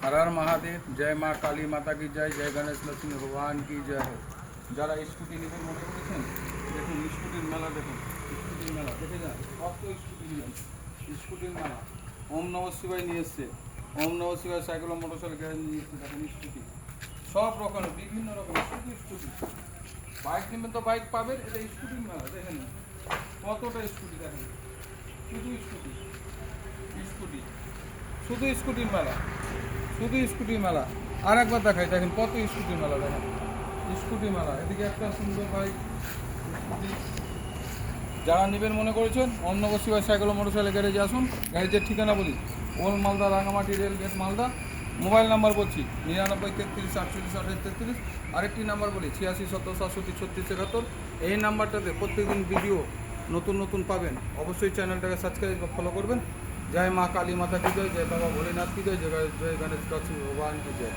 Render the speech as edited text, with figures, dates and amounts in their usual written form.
हर हर महादेव। जय माँ काली माता की जय, जय गणेश लक्ष्मी भगवान की जय हो। যারা স্কুটি নেবেন মনে করেছেন, দেখুন স্কুটির মেলা, দেখুন স্কুটির মেলা দেখে যান, কত স্কুটি নেবেন, স্কুটির মেলা। ওম নম শিবায় নিয়ে এসছে, ওম নম শিবায় সাইকেল ও মোটরসাইকেল গ্যারেজ নিয়ে এসছে। দেখুন স্কুটি সব রকমের, বিভিন্ন রকমের, শুধু স্কুটি। বাইক নেবেন তো বাইক পাবেন, এটা স্কুটির মেলা। দেখেন কতটা স্কুটি, দেখেন শুধু স্কুটি, স্কুটি, শুধু স্কুটির মেলা, শুধু স্কুটির মেলা। আর একবার দেখাই, দেখেন কত স্কুটির মেলা, দেখেন স্কুটি মেলা। এদিকে একটা সুন্দর বাইক স্কুটি। যারা নেবেন মনে করেছেন, ওম নমঃ শিবায় সাইকেল ও মোটরসাইকেল গ্যারেজে আসুন। গ্যারেজের ঠিকানা বলি, old Malda, Rangamati rail gate Malda. Mobile number বলছি 99 33 48 28 33। আরেকটি নাম্বার বলি 86 70 67 36 71। এই নাম্বারটাতে প্রত্যেকদিন ভিডিও নতুন নতুন পাবেন। অবশ্যই চ্যানেলটাকে সাবস্ক্রাইব বা ফলো করবেন। जय माँ काली माता की जय, जय बाबा भोलेनाथ की जय, जय गणेश लक्ष्मी भगवान की जय।